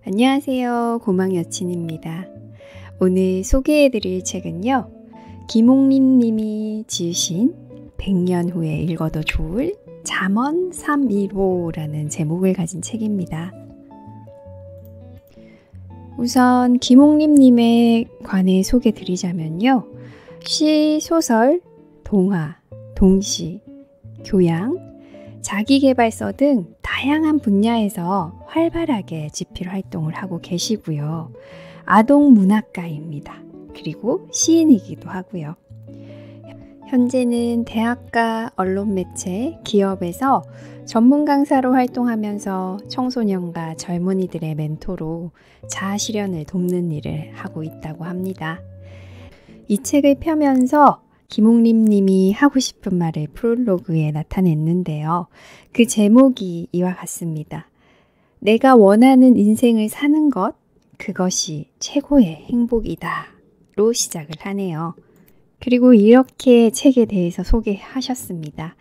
안녕하세요. 고막여친입니다. 오늘 소개해드릴 책은요. 김옥림 님이 지으신 100년 후에 읽어도 좋을 잠언 315라는 제목을 가진 책입니다. 우선 김옥림 님에 관해 소개드리자면요. 시, 소설, 동화, 동시, 교양, 자기계발서 등 다양한 분야에서 활발하게 집필 활동을 하고 계시고요. 아동문학가입니다. 그리고 시인이기도 하고요. 현재는 대학가, 언론매체, 기업에서 전문 강사로 활동하면서 청소년과 젊은이들의 멘토로 자아실현을 돕는 일을 하고 있다고 합니다. 이 책을 펴면서 김옥림 님이 하고 싶은 말을 프롤로그에 나타냈는데요. 그 제목이 이와 같습니다. 내가 원하는 인생을 사는 것, 그것이 최고의 행복이다. 로 시작을 하네요. 그리고 이렇게 책에 대해서 소개하셨습니다.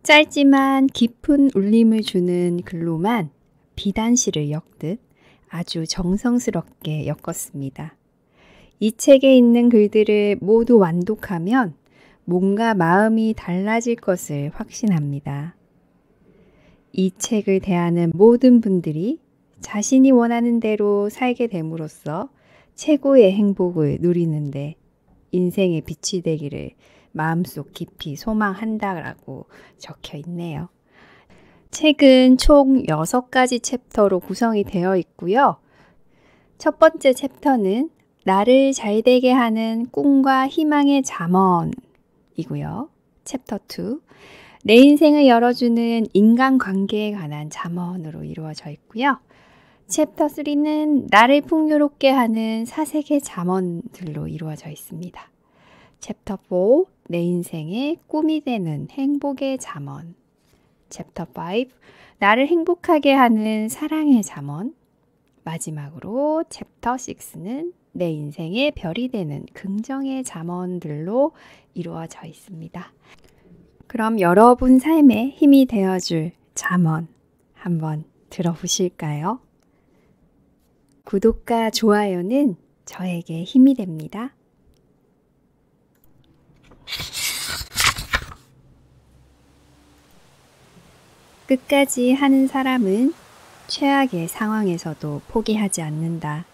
짧지만 깊은 울림을 주는 글로만 비단시를 엮듯 아주 정성스럽게 엮었습니다. 이 책에 있는 글들을 모두 완독하면 뭔가 마음이 달라질 것을 확신합니다. 이 책을 대하는 모든 분들이 자신이 원하는 대로 살게 됨으로써 최고의 행복을 누리는데 인생의 빛이 되기를 마음속 깊이 소망한다라고 적혀 있네요. 책은 총 6가지 챕터로 구성이 되어 있고요. 첫 번째 챕터는 나를 잘되게 하는 꿈과 희망의 잠언이고요. 챕터 2, 내 인생을 열어주는 인간관계에 관한 잠언으로 이루어져 있고요. 챕터 3는 나를 풍요롭게 하는 사색의 잠언들로 이루어져 있습니다. 챕터 4, 내 인생의 꿈이 되는 행복의 잠언. 챕터 5, 나를 행복하게 하는 사랑의 잠언. 마지막으로 챕터 6는 내 인생의 별이 되는 긍정의 잠언들로 이루어져 있습니다. 그럼 여러분 삶에 힘이 되어줄 잠언 한번 들어보실까요? 구독과 좋아요는 저에게 힘이 됩니다. 끝까지 하는 사람은 최악의 상황에서도 포기하지 않는다.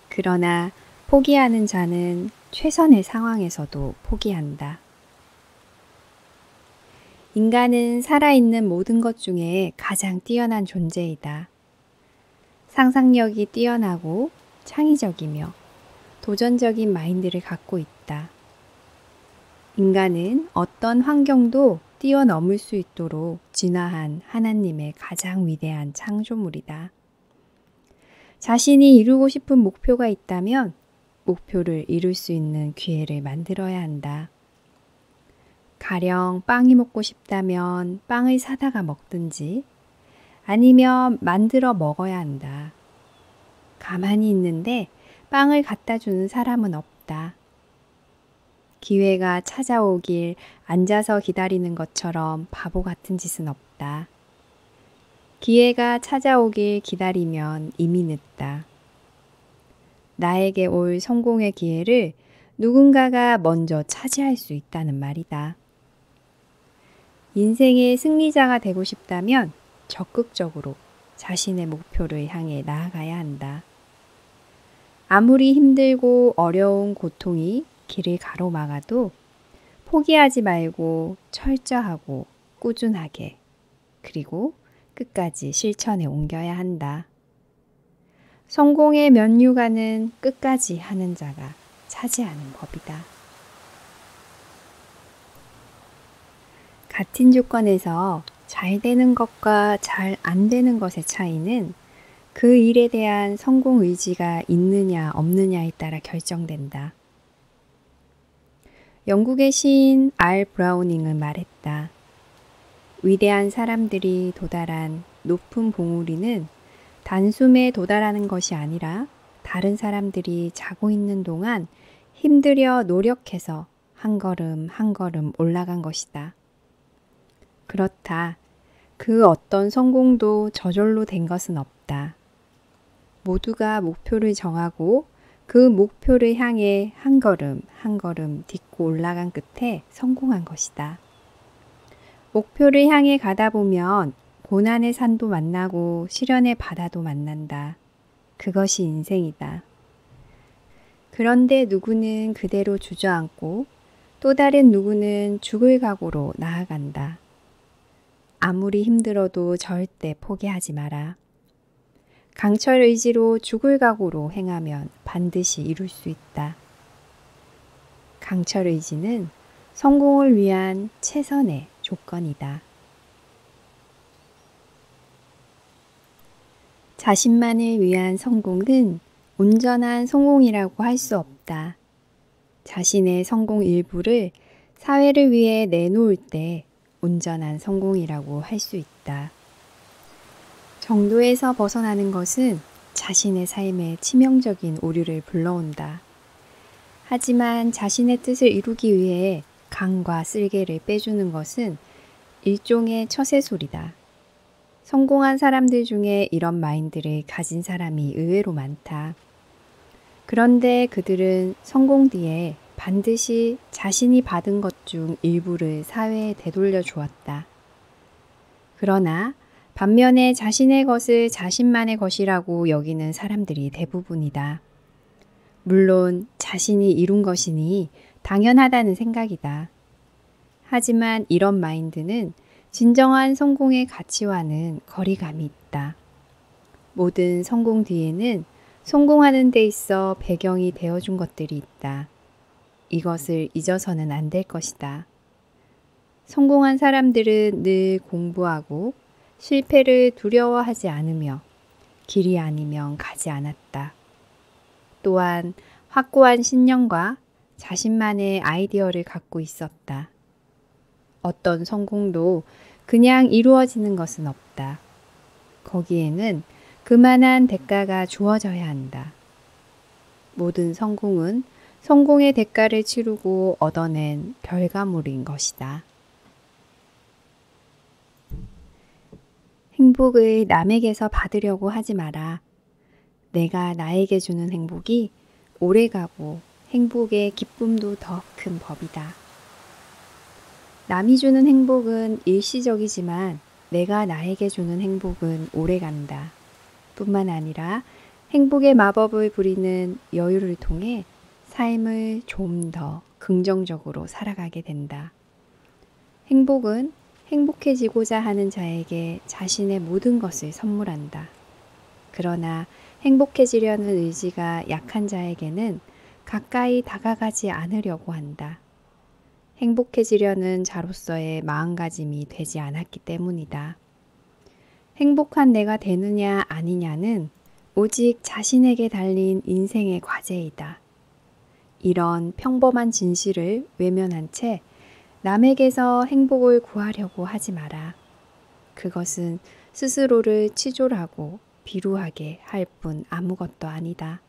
그러나 포기하는 자는 최선의 상황에서도 포기한다. 인간은 살아있는 모든 것 중에 가장 뛰어난 존재이다. 상상력이 뛰어나고 창의적이며 도전적인 마인드를 갖고 있다. 인간은 어떤 환경도 뛰어넘을 수 있도록 진화한 하나님의 가장 위대한 창조물이다. 자신이 이루고 싶은 목표가 있다면 목표를 이룰 수 있는 기회를 만들어야 한다. 가령 빵이 먹고 싶다면 빵을 사다가 먹든지 아니면 만들어 먹어야 한다. 가만히 있는데 빵을 갖다 주는 사람은 없다. 기회가 찾아오길 앉아서 기다리는 것처럼 바보 같은 짓은 없다. 기회가 찾아오길 기다리면 이미 늦다. 나에게 올 성공의 기회를 누군가가 먼저 차지할 수 있다는 말이다. 인생의 승리자가 되고 싶다면 적극적으로 자신의 목표를 향해 나아가야 한다. 아무리 힘들고 어려운 고통이 길을 가로막아도 포기하지 말고 철저하고 꾸준하게 그리고 끝까지 실천에 옮겨야 한다. 성공의 면류관은 끝까지 하는 자가 차지하는 법이다. 같은 조건에서 잘 되는 것과 잘 안 되는 것의 차이는 그 일에 대한 성공 의지가 있느냐 없느냐에 따라 결정된다. 영국의 시인 R. 브라우닝은 말했다. 위대한 사람들이 도달한 높은 봉우리는 단숨에 도달하는 것이 아니라 다른 사람들이 자고 있는 동안 힘들여 노력해서 한 걸음 한 걸음 올라간 것이다. 그렇다. 그 어떤 성공도 저절로 된 것은 없다. 모두가 목표를 정하고 그 목표를 향해 한 걸음 한 걸음 딛고 올라간 끝에 성공한 것이다. 목표를 향해 가다 보면 고난의 산도 만나고 시련의 바다도 만난다. 그것이 인생이다. 그런데 누구는 그대로 주저앉고 또 다른 누구는 죽을 각오로 나아간다. 아무리 힘들어도 절대 포기하지 마라. 강철 의지로 죽을 각오로 행하면 반드시 이룰 수 있다. 강철 의지는 성공을 위한 최선의 조건이다. 자신만을 위한 성공은 온전한 성공이라고 할 수 없다. 자신의 성공 일부를 사회를 위해 내놓을 때 온전한 성공이라고 할 수 있다. 정도에서 벗어나는 것은 자신의 삶에 치명적인 오류를 불러온다. 하지만 자신의 뜻을 이루기 위해 강과 쓸개를 빼주는 것은 일종의 처세술이다. 성공한 사람들 중에 이런 마인드를 가진 사람이 의외로 많다. 그런데 그들은 성공 뒤에 반드시 자신이 받은 것 중 일부를 사회에 되돌려 주었다. 그러나 반면에 자신의 것을 자신만의 것이라고 여기는 사람들이 대부분이다. 물론 자신이 이룬 것이니 당연하다는 생각이다. 하지만 이런 마인드는 진정한 성공의 가치와는 거리감이 있다. 모든 성공 뒤에는 성공하는 데 있어 배경이 되어준 것들이 있다. 이것을 잊어서는 안 될 것이다. 성공한 사람들은 늘 공부하고 실패를 두려워하지 않으며 길이 아니면 가지 않았다. 또한 확고한 신념과 자신만의 아이디어를 갖고 있었다. 어떤 성공도 그냥 이루어지는 것은 없다. 거기에는 그만한 대가가 주어져야 한다. 모든 성공은 성공의 대가를 치르고 얻어낸 결과물인 것이다. 행복을 남에게서 받으려고 하지 마라. 내가 나에게 주는 행복이 오래가고 행복의 기쁨도 더 큰 법이다. 남이 주는 행복은 일시적이지만 내가 나에게 주는 행복은 오래간다. 뿐만 아니라 행복의 마법을 부리는 여유를 통해 삶을 좀 더 긍정적으로 살아가게 된다. 행복은 행복해지고자 하는 자에게 자신의 모든 것을 선물한다. 그러나 행복해지려는 의지가 약한 자에게는 가까이 다가가지 않으려고 한다. 행복해지려는 자로서의 마음가짐이 되지 않았기 때문이다. 행복한 내가 되느냐 아니냐는 오직 자신에게 달린 인생의 과제이다. 이런 평범한 진실을 외면한 채 남에게서 행복을 구하려고 하지 마라. 그것은 스스로를 치졸하고 비루하게 할 뿐 아무것도 아니다.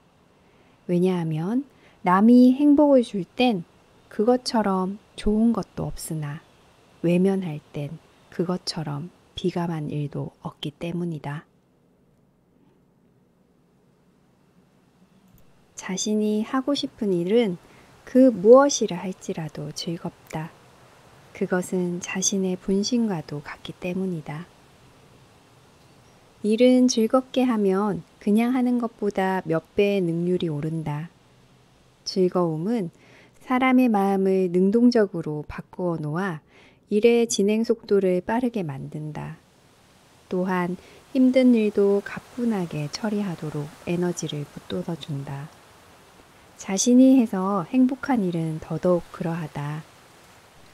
왜냐하면 남이 행복을 줄 땐 그것처럼 좋은 것도 없으나 외면할 땐 그것처럼 비감한 일도 없기 때문이다. 자신이 하고 싶은 일은 그 무엇이라 할지라도 즐겁다. 그것은 자신의 본심과도 같기 때문이다. 일은 즐겁게 하면 그냥 하는 것보다 몇 배의 능률이 오른다. 즐거움은 사람의 마음을 능동적으로 바꾸어 놓아 일의 진행 속도를 빠르게 만든다. 또한 힘든 일도 가뿐하게 처리하도록 에너지를 북돋아준다. 자신이 해서 행복한 일은 더더욱 그러하다.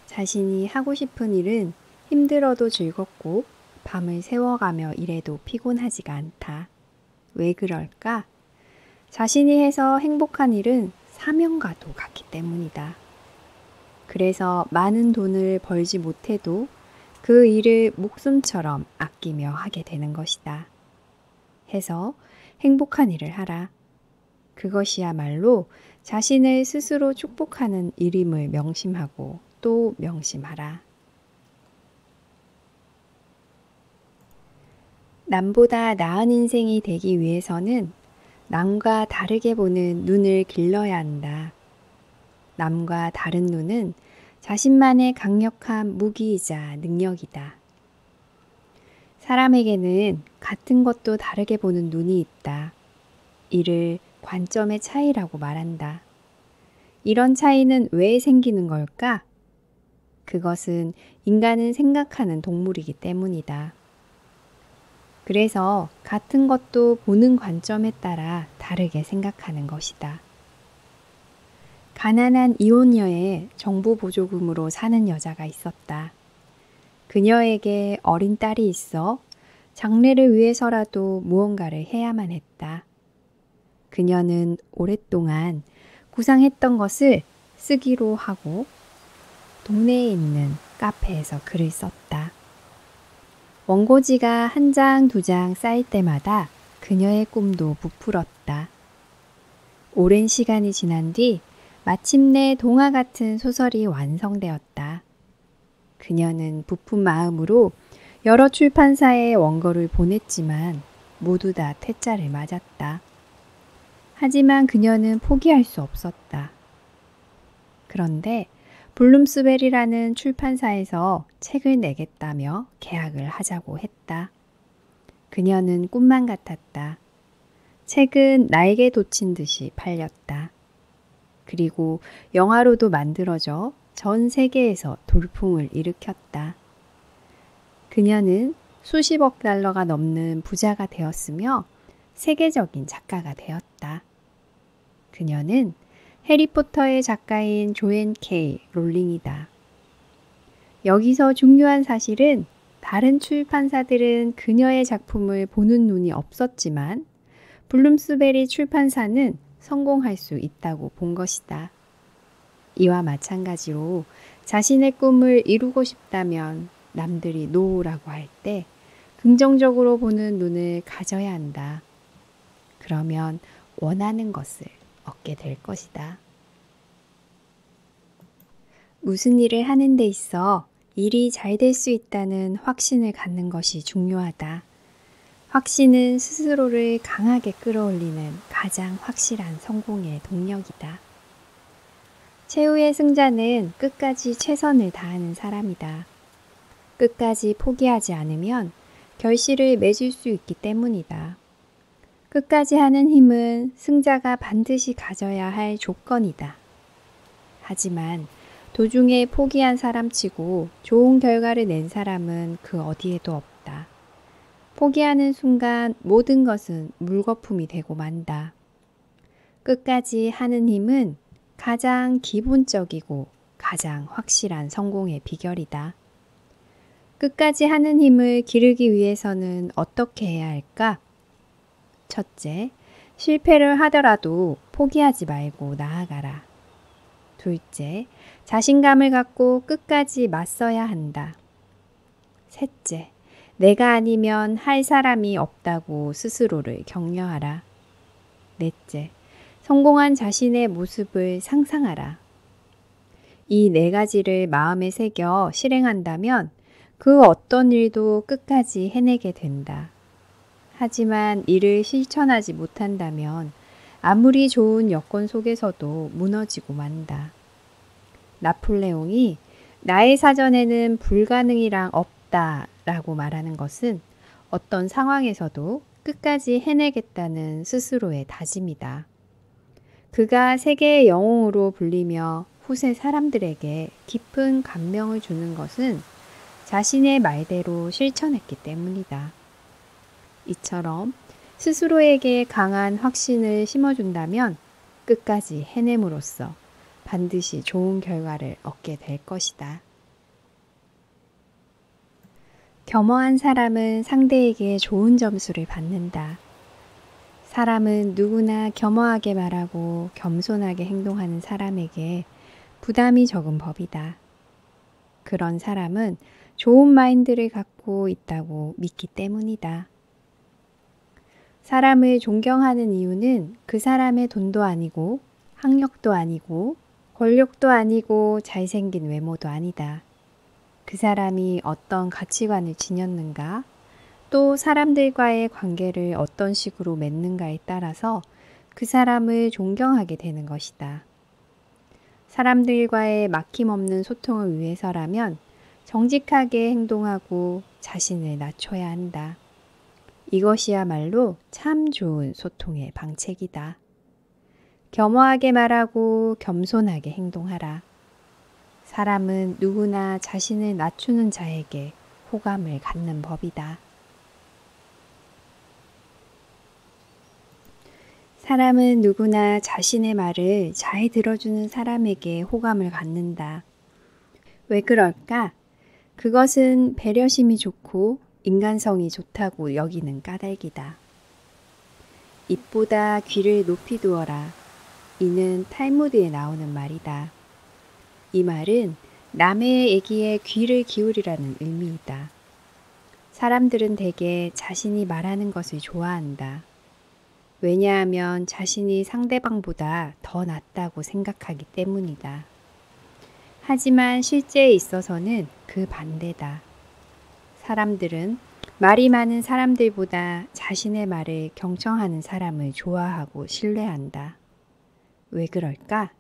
자신이 하고 싶은 일은 힘들어도 즐겁고 밤을 새워가며 일해도 피곤하지가 않다. 왜 그럴까? 자신이 해서 행복한 일은 사명과도 같기 때문이다. 그래서 많은 돈을 벌지 못해도 그 일을 목숨처럼 아끼며 하게 되는 것이다. 해서 행복한 일을 하라. 그것이야말로 자신을 스스로 축복하는 일임을 명심하고 또 명심하라. 남보다 나은 인생이 되기 위해서는 남과 다르게 보는 눈을 길러야 한다. 남과 다른 눈은 자신만의 강력한 무기이자 능력이다. 사람에게는 같은 것도 다르게 보는 눈이 있다. 이를 관점의 차이라고 말한다. 이런 차이는 왜 생기는 걸까? 그것은 인간은 생각하는 동물이기 때문이다. 그래서 같은 것도 보는 관점에 따라 다르게 생각하는 것이다. 가난한 이혼녀의 정부 보조금으로 사는 여자가 있었다. 그녀에게 어린 딸이 있어 장래를 위해서라도 무언가를 해야만 했다. 그녀는 오랫동안 구상했던 것을 쓰기로 하고 동네에 있는 카페에서 글을 썼다. 원고지가 한 장, 두 장 쌓일 때마다 그녀의 꿈도 부풀었다. 오랜 시간이 지난 뒤 마침내 동화 같은 소설이 완성되었다. 그녀는 부푼 마음으로 여러 출판사에 원고를 보냈지만 모두 다 퇴짜를 맞았다. 하지만 그녀는 포기할 수 없었다. 그런데 블룸스벨이라는 출판사에서 책을 내겠다며 계약을 하자고 했다. 그녀는 꿈만 같았다. 책은 날개 돋친 듯이 팔렸다. 그리고 영화로도 만들어져 전 세계에서 돌풍을 일으켰다. 그녀는 수십억 달러가 넘는 부자가 되었으며 세계적인 작가가 되었다. 그녀는 해리포터의 작가인 조앤 K. 롤링이다. 여기서 중요한 사실은 다른 출판사들은 그녀의 작품을 보는 눈이 없었지만 블룸스베리 출판사는 성공할 수 있다고 본 것이다. 이와 마찬가지로 자신의 꿈을 이루고 싶다면 남들이 노라고 할 때 긍정적으로 보는 눈을 가져야 한다. 그러면 원하는 것을 얻게 될 것이다. 무슨 일을 하는 데 있어 일이 잘 될 수 있다는 확신을 갖는 것이 중요하다. 확신은 스스로를 강하게 끌어올리는 가장 확실한 성공의 동력이다. 최후의 승자는 끝까지 최선을 다하는 사람이다. 끝까지 포기하지 않으면 결실을 맺을 수 있기 때문이다. 끝까지 하는 힘은 승자가 반드시 가져야 할 조건이다. 하지만 도중에 포기한 사람치고 좋은 결과를 낸 사람은 그 어디에도 없다. 포기하는 순간 모든 것은 물거품이 되고 만다. 끝까지 하는 힘은 가장 기본적이고 가장 확실한 성공의 비결이다. 끝까지 하는 힘을 기르기 위해서는 어떻게 해야 할까? 첫째, 실패를 하더라도 포기하지 말고 나아가라. 둘째, 자신감을 갖고 끝까지 맞서야 한다. 셋째, 내가 아니면 할 사람이 없다고 스스로를 격려하라. 넷째, 성공한 자신의 모습을 상상하라. 이 네 가지를 마음에 새겨 실행한다면 그 어떤 일도 끝까지 해내게 된다. 하지만 이를 실천하지 못한다면 아무리 좋은 여건 속에서도 무너지고 만다. 나폴레옹이 나의 사전에는 불가능이랑 없다 라고 말하는 것은 어떤 상황에서도 끝까지 해내겠다는 스스로의 다짐이다. 그가 세계의 영웅으로 불리며 후세 사람들에게 깊은 감명을 주는 것은 자신의 말대로 실천했기 때문이다. 이처럼 스스로에게 강한 확신을 심어준다면 끝까지 해냄으로써 반드시 좋은 결과를 얻게 될 것이다. 겸허한 사람은 상대에게 좋은 점수를 받는다. 사람은 누구나 겸허하게 말하고 겸손하게 행동하는 사람에게 부담이 적은 법이다. 그런 사람은 좋은 마인드를 갖고 있다고 믿기 때문이다. 사람을 존경하는 이유는 그 사람의 돈도 아니고 학력도 아니고 권력도 아니고 잘생긴 외모도 아니다. 그 사람이 어떤 가치관을 지녔는가, 또 사람들과의 관계를 어떤 식으로 맺는가에 따라서 그 사람을 존경하게 되는 것이다. 사람들과의 막힘없는 소통을 위해서라면 정직하게 행동하고 자신을 낮춰야 한다. 이것이야말로 참 좋은 소통의 방책이다. 겸허하게 말하고 겸손하게 행동하라. 사람은 누구나 자신을 낮추는 자에게 호감을 갖는 법이다. 사람은 누구나 자신의 말을 잘 들어주는 사람에게 호감을 갖는다. 왜 그럴까? 그것은 배려심이 좋고 인간성이 좋다고 여기는 까닭이다. 입보다 귀를 높이 두어라. 이는 탈무드에 나오는 말이다. 이 말은 남의 얘기에 귀를 기울이라는 의미이다. 사람들은 대개 자신이 말하는 것을 좋아한다. 왜냐하면 자신이 상대방보다 더 낫다고 생각하기 때문이다. 하지만 실제에 있어서는 그 반대다. 사람들은 말이 많은 사람들보다 자신의 말을 경청하는 사람을 좋아하고 신뢰한다. 왜 그럴까?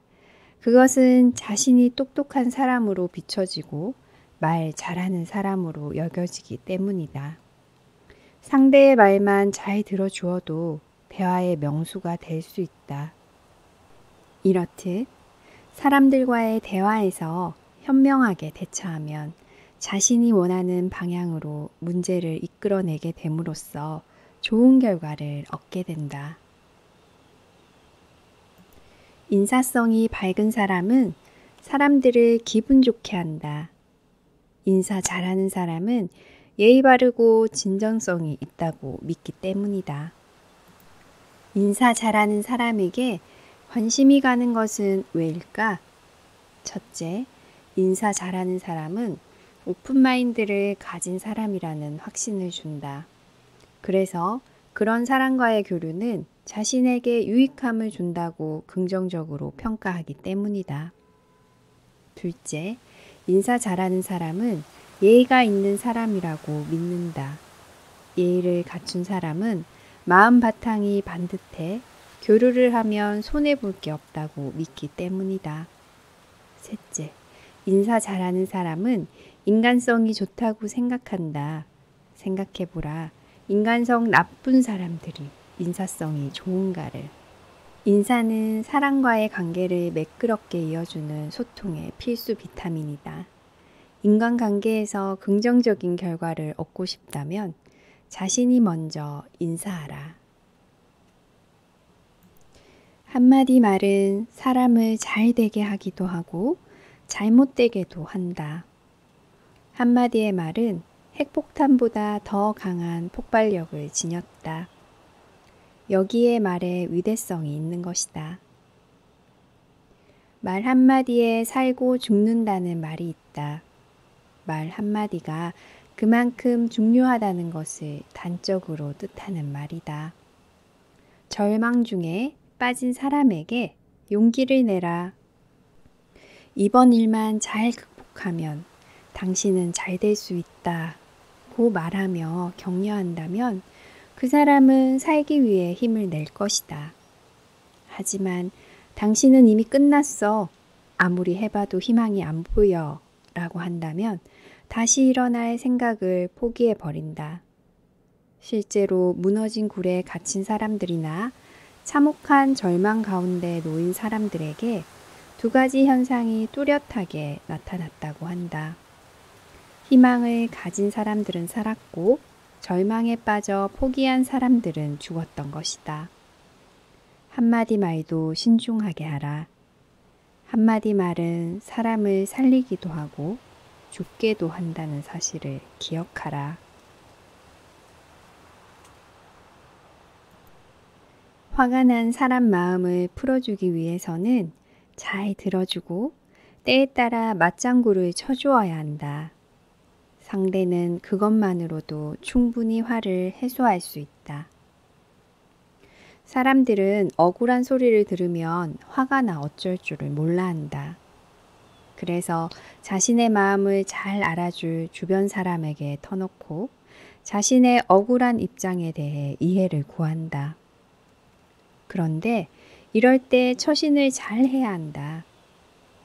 그것은 자신이 똑똑한 사람으로 비춰지고 말 잘하는 사람으로 여겨지기 때문이다. 상대의 말만 잘 들어주어도 대화의 명수가 될 수 있다. 이렇듯 사람들과의 대화에서 현명하게 대처하면 자신이 원하는 방향으로 문제를 이끌어내게 됨으로써 좋은 결과를 얻게 된다. 인사성이 밝은 사람은 사람들을 기분 좋게 한다. 인사 잘하는 사람은 예의 바르고 진정성이 있다고 믿기 때문이다. 인사 잘하는 사람에게 관심이 가는 것은 왜일까? 첫째, 인사 잘하는 사람은 오픈마인드를 가진 사람이라는 확신을 준다. 그래서 그런 사람과의 교류는 자신에게 유익함을 준다고 긍정적으로 평가하기 때문이다. 둘째, 인사 잘하는 사람은 예의가 있는 사람이라고 믿는다. 예의를 갖춘 사람은 마음 바탕이 반듯해 교류를 하면 손해볼 게 없다고 믿기 때문이다. 셋째, 인사 잘하는 사람은 인간성이 좋다고 생각한다. 생각해보라. 인간성 나쁜 사람들이 인사성이 좋은가를. 인사는 사람과의 관계를 매끄럽게 이어주는 소통의 필수 비타민이다. 인간관계에서 긍정적인 결과를 얻고 싶다면 자신이 먼저 인사하라. 한마디 말은 사람을 잘 되게 하기도 하고 잘못되게도 한다. 한마디의 말은 핵폭탄보다 더 강한 폭발력을 지녔다. 여기에 말의 위대성이 있는 것이다. 말 한마디에 살고 죽는다는 말이 있다. 말 한마디가 그만큼 중요하다는 것을 단적으로 뜻하는 말이다. 절망 중에 빠진 사람에게 용기를 내라. 이번 일만 잘 극복하면 당신은 잘 될 수 있다. 고 말하며 격려한다면 그 사람은 살기 위해 힘을 낼 것이다. 하지만 당신은 이미 끝났어. 아무리 해봐도 희망이 안 보여. 라고 한다면 다시 일어날 생각을 포기해 버린다. 실제로 무너진 굴에 갇힌 사람들이나 참혹한 절망 가운데 놓인 사람들에게 두 가지 현상이 뚜렷하게 나타났다고 한다. 희망을 가진 사람들은 살았고 절망에 빠져 포기한 사람들은 죽었던 것이다. 한마디 말도 신중하게 하라. 한마디 말은 사람을 살리기도 하고 죽게도 한다는 사실을 기억하라. 화가 난 사람 마음을 풀어주기 위해서는 잘 들어주고 때에 따라 맞장구를 쳐주어야 한다. 상대는 그것만으로도 충분히 화를 해소할 수 있다. 사람들은 억울한 소리를 들으면 화가 나 어쩔 줄을 몰라 한다. 그래서 자신의 마음을 잘 알아줄 주변 사람에게 터놓고 자신의 억울한 입장에 대해 이해를 구한다. 그런데 이럴 때 처신을 잘 해야 한다.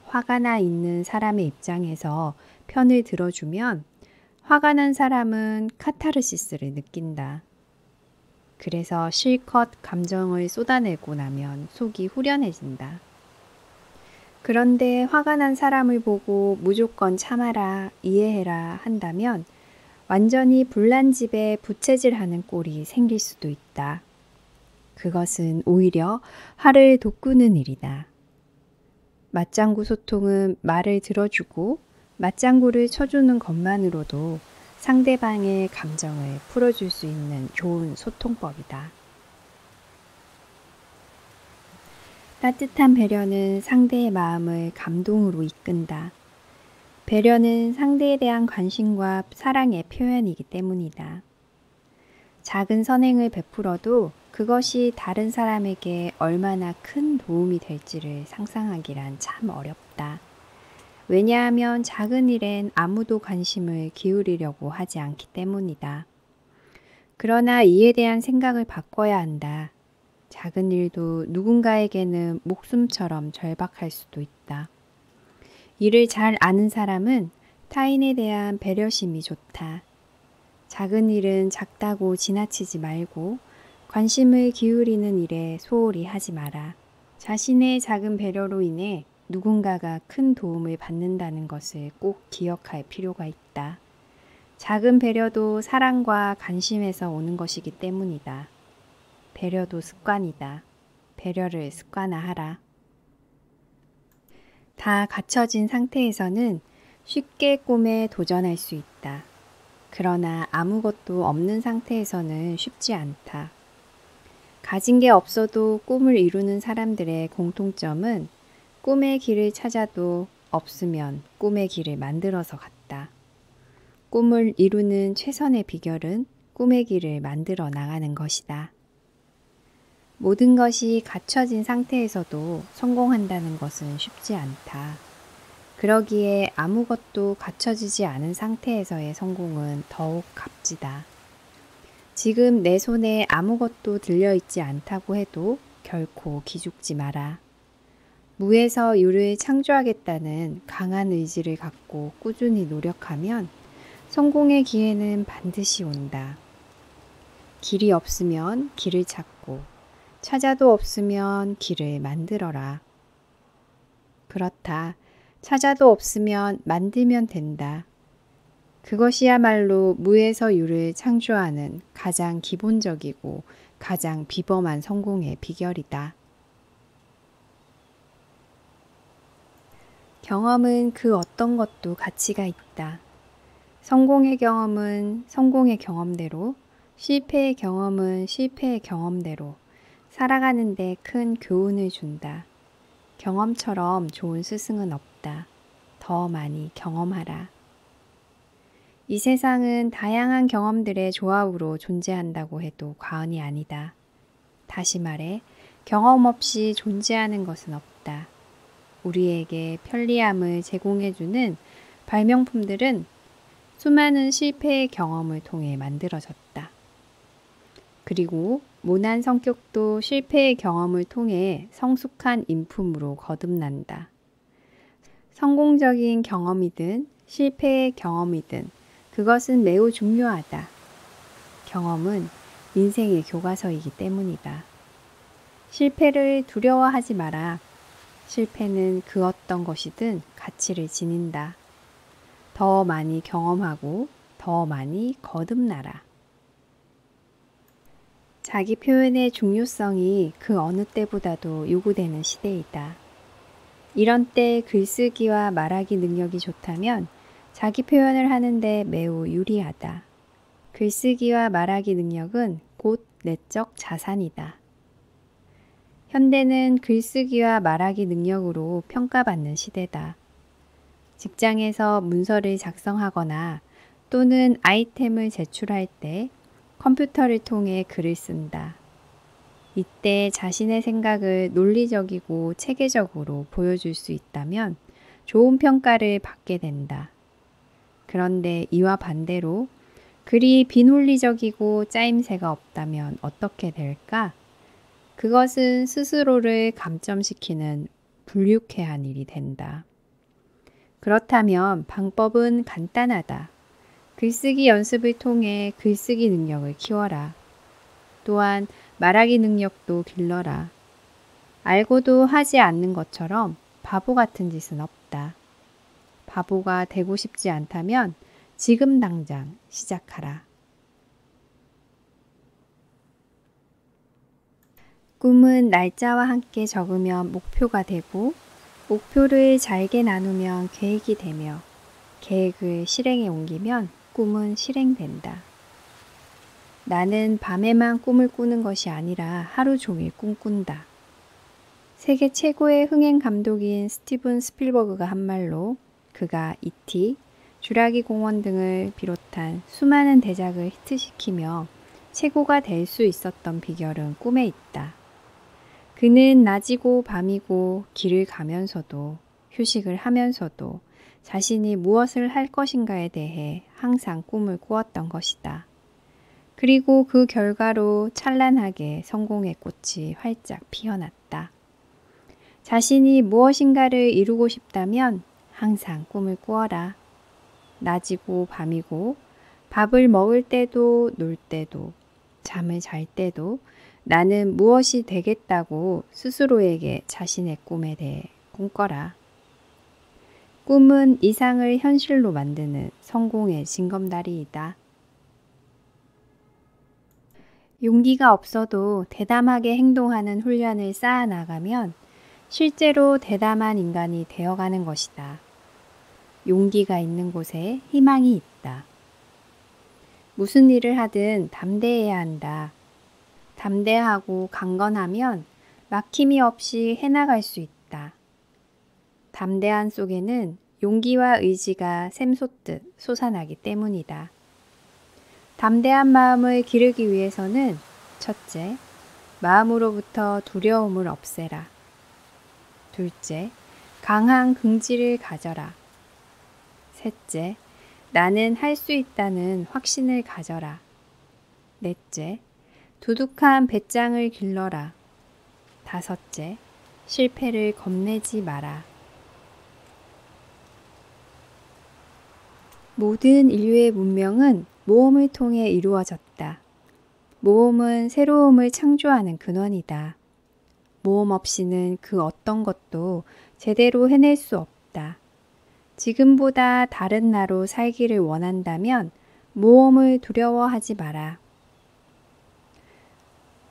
화가 나 있는 사람의 입장에서 편을 들어주면 화가 난 사람은 카타르시스를 느낀다. 그래서 실컷 감정을 쏟아내고 나면 속이 후련해진다. 그런데 화가 난 사람을 보고 무조건 참아라, 이해해라 한다면 완전히 불난집에 부채질하는 꼴이 생길 수도 있다. 그것은 오히려 화를 돋구는 일이다. 맞장구 소통은 말을 들어주고 맞장구를 쳐주는 것만으로도 상대방의 감정을 풀어줄 수 있는 좋은 소통법이다. 따뜻한 배려는 상대의 마음을 감동으로 이끈다. 배려는 상대에 대한 관심과 사랑의 표현이기 때문이다. 작은 선행을 베풀어도 그것이 다른 사람에게 얼마나 큰 도움이 될지를 상상하기란 참 어렵다. 왜냐하면 작은 일엔 아무도 관심을 기울이려고 하지 않기 때문이다. 그러나 이에 대한 생각을 바꿔야 한다. 작은 일도 누군가에게는 목숨처럼 절박할 수도 있다. 이를 잘 아는 사람은 타인에 대한 배려심이 좋다. 작은 일은 작다고 지나치지 말고 관심을 기울이는 일에 소홀히 하지 마라. 자신의 작은 배려로 인해 누군가가 큰 도움을 받는다는 것을 꼭 기억할 필요가 있다. 작은 배려도 사랑과 관심에서 오는 것이기 때문이다. 배려도 습관이다. 배려를 습관화하라. 다 갖춰진 상태에서는 쉽게 꿈에 도전할 수 있다. 그러나 아무것도 없는 상태에서는 쉽지 않다. 가진 게 없어도 꿈을 이루는 사람들의 공통점은 꿈의 길을 찾아도 없으면 꿈의 길을 만들어서 갔다. 꿈을 이루는 최선의 비결은 꿈의 길을 만들어 나가는 것이다. 모든 것이 갖춰진 상태에서도 성공한다는 것은 쉽지 않다. 그러기에 아무것도 갖춰지지 않은 상태에서의 성공은 더욱 값지다. 지금 내 손에 아무것도 들려있지 않다고 해도 결코 기죽지 마라. 무에서 유를 창조하겠다는 강한 의지를 갖고 꾸준히 노력하면 성공의 기회는 반드시 온다. 길이 없으면 길을 찾고 찾아도 없으면 길을 만들어라. 그렇다. 찾아도 없으면 만들면 된다. 그것이야말로 무에서 유를 창조하는 가장 기본적이고 가장 비범한 성공의 비결이다. 경험은 그 어떤 것도 가치가 있다. 성공의 경험은 성공의 경험대로, 실패의 경험은 실패의 경험대로 살아가는 데 큰 교훈을 준다. 경험처럼 좋은 스승은 없다. 더 많이 경험하라. 이 세상은 다양한 경험들의 조합으로 존재한다고 해도 과언이 아니다. 다시 말해, 경험 없이 존재하는 것은 없다. 우리에게 편리함을 제공해주는 발명품들은 수많은 실패의 경험을 통해 만들어졌다. 그리고 모난 성격도 실패의 경험을 통해 성숙한 인품으로 거듭난다. 성공적인 경험이든 실패의 경험이든 그것은 매우 중요하다. 경험은 인생의 교과서이기 때문이다. 실패를 두려워하지 마라. 실패는 그 어떤 것이든 가치를 지닌다. 더 많이 경험하고 더 많이 거듭나라. 자기 표현의 중요성이 그 어느 때보다도 요구되는 시대이다. 이런 때 글쓰기와 말하기 능력이 좋다면 자기 표현을 하는데 매우 유리하다. 글쓰기와 말하기 능력은 곧 내적 자산이다. 현대는 글쓰기와 말하기 능력으로 평가받는 시대다. 직장에서 문서를 작성하거나 또는 아이템을 제출할 때 컴퓨터를 통해 글을 쓴다. 이때 자신의 생각을 논리적이고 체계적으로 보여줄 수 있다면 좋은 평가를 받게 된다. 그런데 이와 반대로 그리 비논리적이고 짜임새가 없다면 어떻게 될까? 그것은 스스로를 감점시키는 불유쾌한 일이 된다. 그렇다면 방법은 간단하다. 글쓰기 연습을 통해 글쓰기 능력을 키워라. 또한 말하기 능력도 길러라. 알고도 하지 않는 것처럼 바보 같은 짓은 없다. 바보가 되고 싶지 않다면 지금 당장 시작하라. 꿈은 날짜와 함께 적으면 목표가 되고, 목표를 잘게 나누면 계획이 되며, 계획을 실행에 옮기면 꿈은 실행된다. 나는 밤에만 꿈을 꾸는 것이 아니라 하루 종일 꿈꾼다. 세계 최고의 흥행 감독인 스티븐 스필버그가 한 말로 그가 E.T., 쥐라기 공원 등을 비롯한 수많은 대작을 히트시키며 최고가 될 수 있었던 비결은 꿈에 있다. 그는 낮이고 밤이고 길을 가면서도 휴식을 하면서도 자신이 무엇을 할 것인가에 대해 항상 꿈을 꾸었던 것이다. 그리고 그 결과로 찬란하게 성공의 꽃이 활짝 피어났다. 자신이 무엇인가를 이루고 싶다면 항상 꿈을 꾸어라. 낮이고 밤이고 밥을 먹을 때도 놀 때도 잠을 잘 때도 나는 무엇이 되겠다고 스스로에게 자신의 꿈에 대해 꿈꿔라. 꿈은 이상을 현실로 만드는 성공의 징검다리이다. 용기가 없어도 대담하게 행동하는 훈련을 쌓아나가면 실제로 대담한 인간이 되어가는 것이다. 용기가 있는 곳에 희망이 있다. 무슨 일을 하든 담대해야 한다. 담대하고 강건하면 막힘이 없이 해나갈 수 있다. 담대한 속에는 용기와 의지가 샘솟듯 솟아나기 때문이다. 담대한 마음을 기르기 위해서는 첫째, 마음으로부터 두려움을 없애라. 둘째, 강한 긍지를 가져라. 셋째, 나는 할 수 있다는 확신을 가져라. 넷째, 두둑한 배짱을 길러라. 다섯째, 실패를 겁내지 마라. 모든 인류의 문명은 모험을 통해 이루어졌다. 모험은 새로움을 창조하는 근원이다. 모험 없이는 그 어떤 것도 제대로 해낼 수 없다. 지금보다 다른 나로 살기를 원한다면 모험을 두려워하지 마라.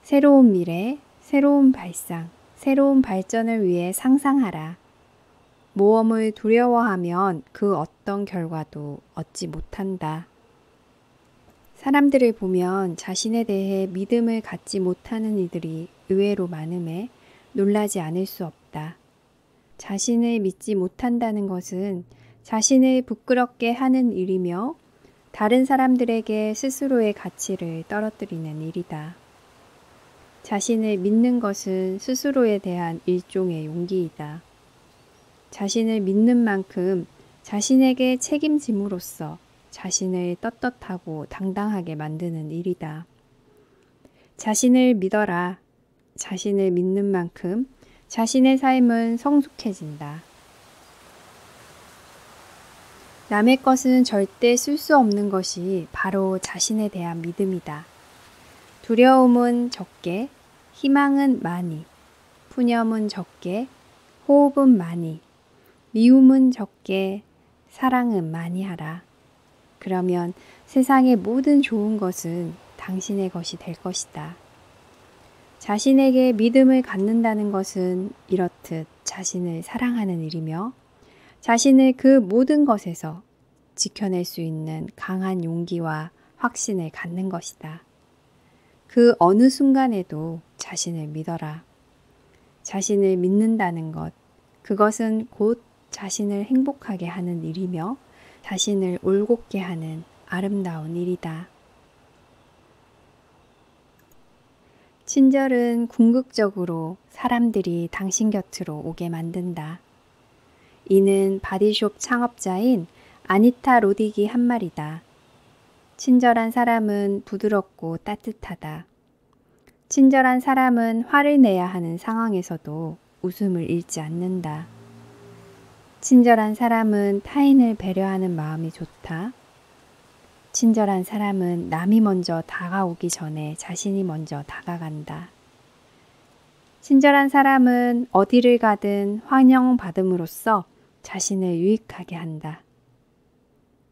새로운 미래, 새로운 발상, 새로운 발전을 위해 상상하라. 모험을 두려워하면 그 어떤 결과도 얻지 못한다. 사람들을 보면 자신에 대해 믿음을 갖지 못하는 이들이 의외로 많음에 놀라지 않을 수 없다. 자신을 믿지 못한다는 것은 자신을 부끄럽게 하는 일이며 다른 사람들에게 스스로의 가치를 떨어뜨리는 일이다. 자신을 믿는 것은 스스로에 대한 일종의 용기이다. 자신을 믿는 만큼 자신에게 책임짐으로써 자신을 떳떳하고 당당하게 만드는 일이다. 자신을 믿어라. 자신을 믿는 만큼 자신의 삶은 성숙해진다. 남의 것은 절대 쓸 수 없는 것이 바로 자신에 대한 믿음이다. 두려움은 적게, 희망은 많이, 푸념은 적게, 호흡은 많이, 미움은 적게, 사랑은 많이 하라. 그러면 세상의 모든 좋은 것은 당신의 것이 될 것이다. 자신에게 믿음을 갖는다는 것은 이렇듯 자신을 사랑하는 일이며 자신을 그 모든 것에서 지켜낼 수 있는 강한 용기와 확신을 갖는 것이다. 그 어느 순간에도 자신을 믿어라. 자신을 믿는다는 것, 그것은 곧 자신을 행복하게 하는 일이며 자신을 올곧게 하는 아름다운 일이다. 친절은 궁극적으로 사람들이 당신 곁으로 오게 만든다. 이는 바디숍 창업자인 아니타 로딕이 한 말이다. 친절한 사람은 부드럽고 따뜻하다. 친절한 사람은 화를 내야 하는 상황에서도 웃음을 잃지 않는다. 친절한 사람은 타인을 배려하는 마음이 좋다. 친절한 사람은 남이 먼저 다가오기 전에 자신이 먼저 다가간다. 친절한 사람은 어디를 가든 환영받음으로써 자신을 유익하게 한다.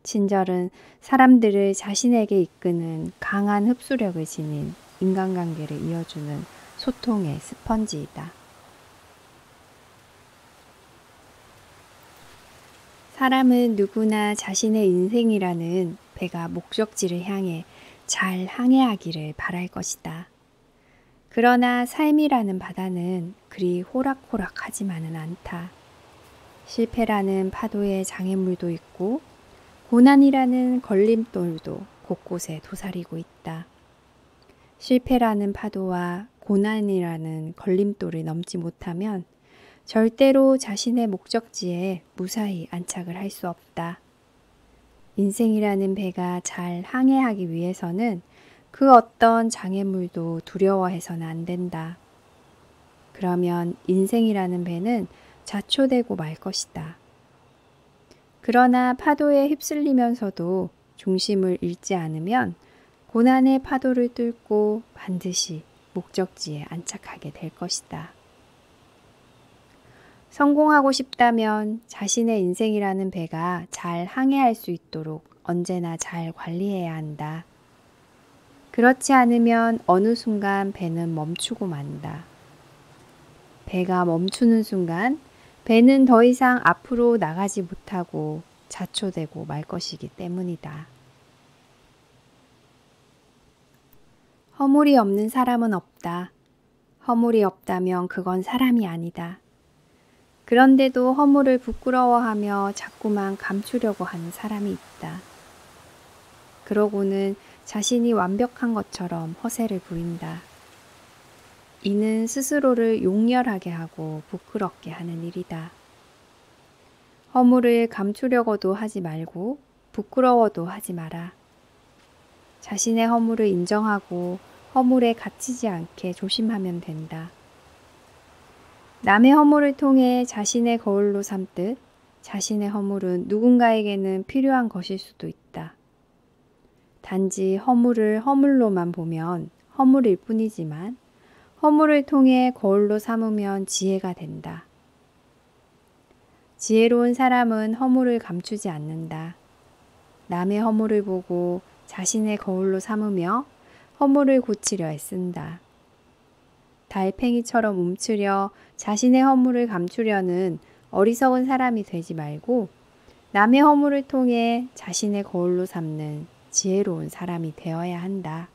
친절은 사람들을 자신에게 이끄는 강한 흡수력을 지닌 인간관계를 이어주는 소통의 스펀지이다. 사람은 누구나 자신의 인생이라는 배가 목적지를 향해 잘 항해하기를 바랄 것이다. 그러나 삶이라는 바다는 그리 호락호락하지만은 않다. 실패라는 파도에 장애물도 있고 고난이라는 걸림돌도 곳곳에 도사리고 있다. 실패라는 파도와 고난이라는 걸림돌을 넘지 못하면 절대로 자신의 목적지에 무사히 안착을 할 수 없다. 인생이라는 배가 잘 항해하기 위해서는 그 어떤 장애물도 두려워해서는 안 된다. 그러면 인생이라는 배는 자초되고 말 것이다. 그러나 파도에 휩쓸리면서도 중심을 잃지 않으면 고난의 파도를 뚫고 반드시 목적지에 안착하게 될 것이다. 성공하고 싶다면 자신의 인생이라는 배가 잘 항해할 수 있도록 언제나 잘 관리해야 한다. 그렇지 않으면 어느 순간 배는 멈추고 만다. 배가 멈추는 순간 배는 더 이상 앞으로 나가지 못하고 자초되고 말 것이기 때문이다. 허물이 없는 사람은 없다. 허물이 없다면 그건 사람이 아니다. 그런데도 허물을 부끄러워하며 자꾸만 감추려고 하는 사람이 있다. 그러고는 자신이 완벽한 것처럼 허세를 부린다. 이는 스스로를 용렬하게 하고 부끄럽게 하는 일이다. 허물을 감추려고도 하지 말고 부끄러워도 하지 마라. 자신의 허물을 인정하고 허물에 갇히지 않게 조심하면 된다. 남의 허물을 통해 자신의 거울로 삼듯 자신의 허물은 누군가에게는 필요한 것일 수도 있다. 단지 허물을 허물로만 보면 허물일 뿐이지만 허물을 통해 거울로 삼으면 지혜가 된다. 지혜로운 사람은 허물을 감추지 않는다. 남의 허물을 보고 자신의 거울로 삼으며 허물을 고치려 애쓴다. 달팽이처럼 움츠려 자신의 허물을 감추려는 어리석은 사람이 되지 말고 남의 허물을 통해 자신의 거울로 삼는 지혜로운 사람이 되어야 한다.